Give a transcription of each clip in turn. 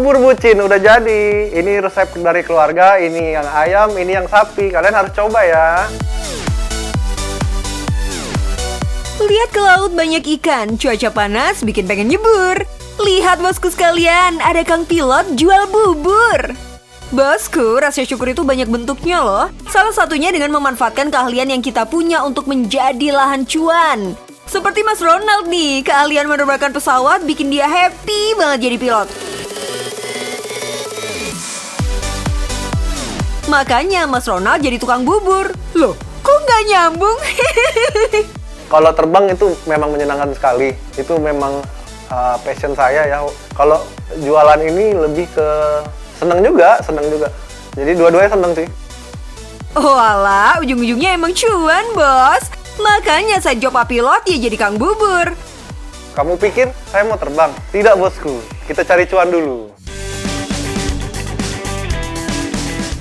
Bubur bucin udah jadi. Ini resep dari keluarga, ini yang ayam, ini yang sapi. Kalian harus coba ya. Lihat ke laut banyak ikan, cuaca panas bikin pengen nyebur. Lihat bosku sekalian, ada Kang Pilot jual bubur. Bosku, rasa syukur itu banyak bentuknya loh. Salah satunya dengan memanfaatkan keahlian yang kita punya untuk menjadi lahan cuan. Seperti Mas Ronald nih, keahlian menerbangkan pesawat bikin dia happy banget jadi pilot. Makanya Mas Ronald jadi tukang bubur. Loh, kok nggak nyambung? Kalau terbang itu memang menyenangkan sekali. Itu memang passion saya ya. Kalau jualan ini lebih ke seneng juga. Jadi dua-duanya seneng sih. Oh alah, ujung-ujungnya emang cuan, bos. Makanya saya job pilot ya jadi kang bubur. Kamu pikir saya mau terbang? Tidak bosku, kita cari cuan dulu.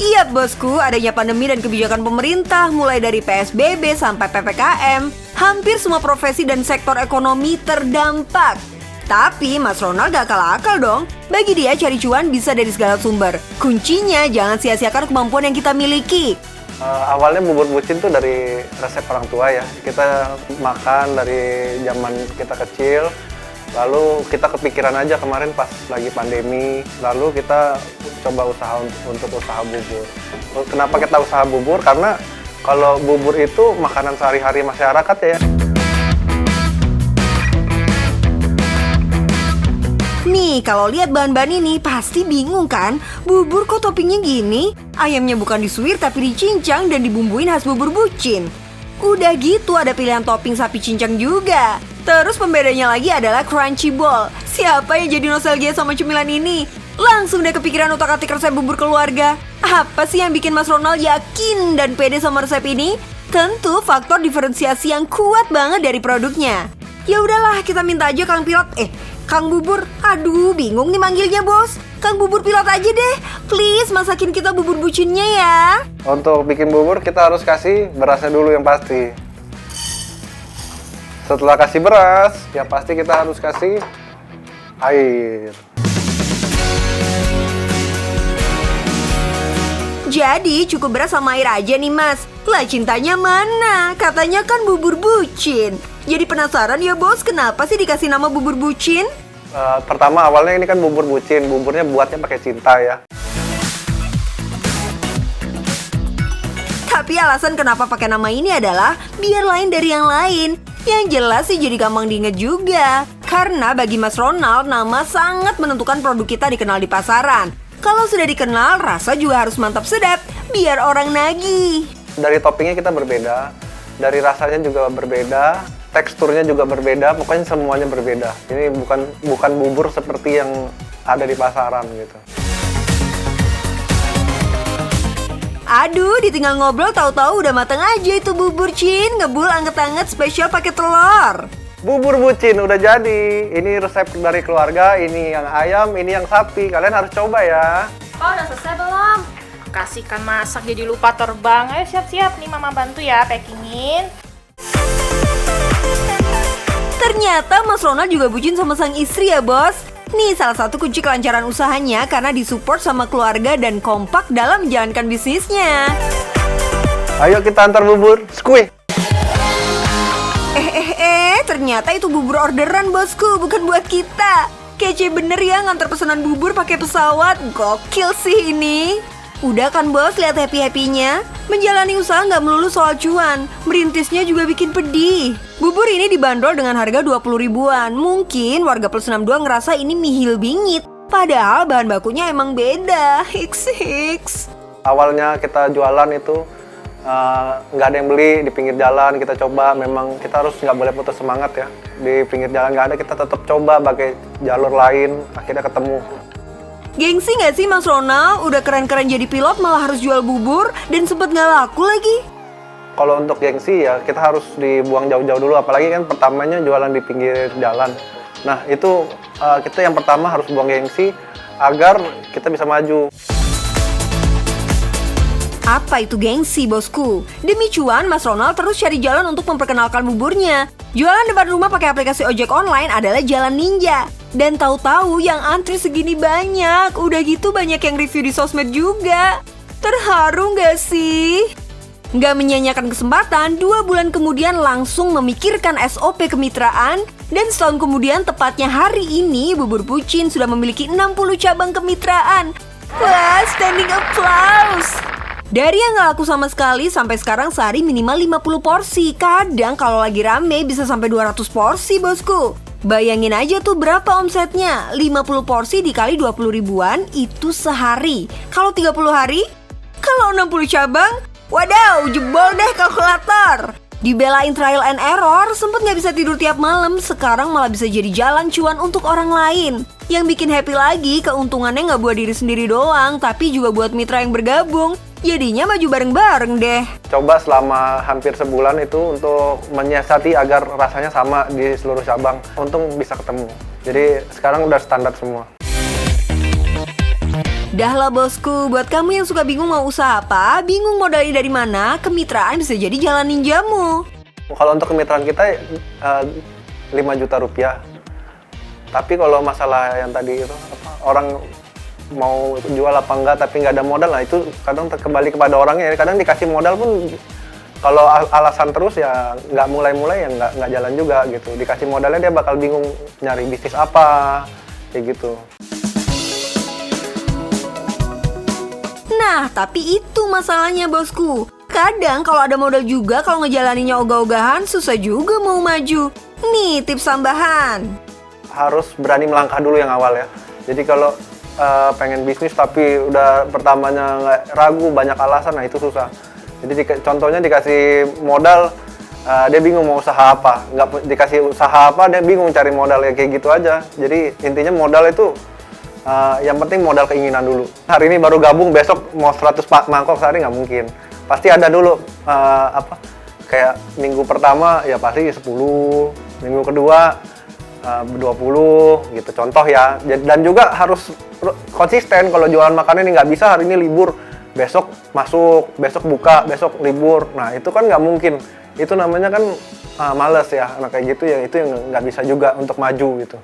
Iya bosku, adanya pandemi dan kebijakan pemerintah mulai dari PSBB sampai PPKM, hampir semua profesi dan sektor ekonomi terdampak. Tapi Mas Ronald gak kalah akal dong. Bagi dia cari cuan bisa dari segala sumber. Kuncinya jangan sia-siakan kemampuan yang kita miliki. Awalnya bubur bucin tuh dari resep orang tua ya. Kita makan dari zaman kita kecil. Lalu kita kepikiran aja kemarin pas lagi pandemi, lalu kita coba usaha untuk usaha bubur. Kenapa kita usaha bubur? Karena kalau bubur itu makanan sehari-hari masyarakat ya. Nih, kalau lihat bahan-bahan ini pasti bingung kan? Bubur kok toppingnya gini? Ayamnya bukan disuir tapi dicincang dan dibumbuin khas bubur bucin. Udah gitu ada pilihan topping sapi cincang juga. Terus pembedanya lagi adalah crunchy ball. Siapa yang jadi nostalgia sama cemilan ini? Langsung deh kepikiran utak-atik resep bubur keluarga. Apa sih yang bikin Mas Ronald yakin dan pede sama resep ini? Tentu faktor diferensiasi yang kuat banget dari produknya. Ya udahlah, kita minta aja Kang Bubur. Aduh, bingung nih manggilnya, Bos. Kang Bubur Pilot aja deh. Please, masakin kita bubur bucinnya ya. Untuk bikin bubur kita harus kasih berasnya dulu yang pasti. Setelah kasih beras, yang pasti kita harus kasih air. Jadi cukup beras sama air aja nih mas. Lah cintanya mana? Katanya kan bubur bucin. Jadi penasaran ya bos, kenapa sih dikasih nama bubur bucin? Pertama awalnya ini kan bubur bucin, buburnya buatnya pakai cinta ya. Tapi alasan kenapa pakai nama ini adalah biar lain dari yang lain. Yang jelas sih jadi gampang diinget juga. Karena bagi Mas Ronald, nama sangat menentukan produk kita dikenal di pasaran. Kalau sudah dikenal, rasa juga harus mantap sedap, biar orang nagih. Dari toppingnya kita berbeda, dari rasanya juga berbeda, teksturnya juga berbeda, pokoknya semuanya berbeda. Ini bukan bubur seperti yang ada di pasaran gitu. Aduh, ditinggal ngobrol tahu-tahu udah mateng aja itu bubur Cin. Ngebul anget-anget spesial pakai telur. Bubur bucin udah jadi. Ini resep dari keluarga, ini yang ayam, ini yang sapi. Kalian harus coba ya. Pak, udah selesai belum? Kasihkan masak jadi lupa terbang. Ayo siap-siap nih mama bantu ya packingin. Ternyata Mas Ronald juga bucin sama sang istri ya bos. Nih salah satu kunci kelancaran usahanya karena disupport sama keluarga dan kompak dalam menjalankan bisnisnya. Ayo kita antar bubur, skuih. Ternyata itu bubur orderan bosku, bukan buat kita. Kece bener ya ngantar pesanan bubur pakai pesawat, gokil sih ini. Udah kan bos, lihat happy-happynya. Menjalani usaha nggak melulu soal cuan, merintisnya juga bikin pedih. Bubur ini dibanderol dengan harga 20 ribuan. Mungkin warga plus 62 ngerasa ini nihil bingit. Padahal bahan bakunya emang beda. Hiks. Awalnya kita jualan itu nggak ada yang beli di pinggir jalan. Kita coba, memang kita harus nggak boleh putus semangat ya. Di pinggir jalan nggak ada, kita tetap coba pakai jalur lain. Akhirnya ketemu. Gengsi nggak sih Mas Ronald? Udah keren-keren jadi pilot malah harus jual bubur dan sempet nggak laku lagi. Kalau untuk gengsi ya kita harus dibuang jauh-jauh dulu. Apalagi kan pertamanya jualan di pinggir jalan. Nah itu kita yang pertama harus buang gengsi agar kita bisa maju. Apa itu gengsi bosku? Demi cuan, Mas Ronald terus cari jalan untuk memperkenalkan buburnya. Jualan depan rumah pakai aplikasi ojek online adalah jalan ninja. Dan tahu-tahu yang antri segini banyak. Udah gitu banyak yang review di sosmed juga. Terharu gak sih? Gak menyanyiakan kesempatan, 2 bulan kemudian langsung memikirkan SOP kemitraan. Dan setahun kemudian, tepatnya hari ini, Bubur Bucin sudah memiliki 60 cabang kemitraan. Wah, standing applause! Dari yang gak laku sama sekali, sampai sekarang sehari minimal 50 porsi. Kadang kalau lagi rame bisa sampai 200 porsi, bosku. Bayangin aja tuh berapa omsetnya. 50 porsi dikali 20 ribuan itu sehari. Kalau 30 hari? Kalau 60 cabang? Wadaw, jebol deh kalkulator. Dibelain trial and error, sempet gak bisa tidur tiap malam. Sekarang malah bisa jadi jalan cuan untuk orang lain. Yang bikin happy lagi, keuntungannya gak buat diri sendiri doang, tapi juga buat mitra yang bergabung. Jadinya maju bareng-bareng deh. Coba selama hampir sebulan itu untuk menyiasati agar rasanya sama di seluruh cabang. Untung bisa ketemu. Jadi sekarang udah standar semua. Dah lah bosku, buat kamu yang suka bingung mau usaha apa, bingung modalnya dari mana, kemitraan bisa jadi jalan ninjamu. Kalau untuk kemitraan kita 5 juta rupiah. Tapi kalau masalah yang tadi itu orang mau jual apa enggak tapi nggak ada modal, nah itu kadang kembali kepada orangnya. Kadang dikasih modal pun kalau alasan terus ya nggak mulai-mulai ya nggak jalan juga gitu. Dikasih modalnya dia bakal bingung nyari bisnis apa kayak gitu. Nah, tapi itu masalahnya bosku. Kadang kalau ada modal juga, kalau ngejalaninnya ogah-ogahan susah juga mau maju. Nih tips tambahan. Harus berani melangkah dulu yang awal ya. Jadi kalau pengen bisnis tapi udah pertamanya nggak ragu, banyak alasan, nah itu susah. Jadi contohnya dikasih modal, dia bingung mau usaha apa. Nggak dikasih usaha apa, dia bingung cari modal, ya kayak gitu aja. Jadi intinya modal itu yang penting modal keinginan dulu. Hari ini baru gabung, besok mau 100 mangkok sehari nggak mungkin. Pasti ada dulu kayak minggu pertama ya pasti 10, minggu kedua 20 gitu, contoh ya. Dan juga harus konsisten. Kalau jualan makanan ini nggak bisa hari ini libur, besok masuk, besok buka, besok libur. Nah itu kan nggak mungkin. Itu namanya kan males ya. Nah kayak gitu ya, itu yang nggak bisa juga untuk maju gitu.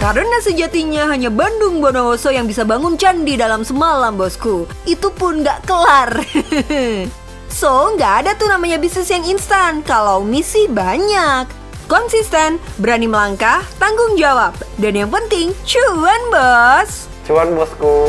Karena sejatinya hanya Bandung Bondowoso yang bisa bangun candi dalam semalam bosku. Itu pun nggak kelar. So nggak ada tuh namanya bisnis yang instan. Kalau misi banyak. Konsisten, berani melangkah, tanggung jawab. Dan yang penting, cuan bos. Cuan bosku.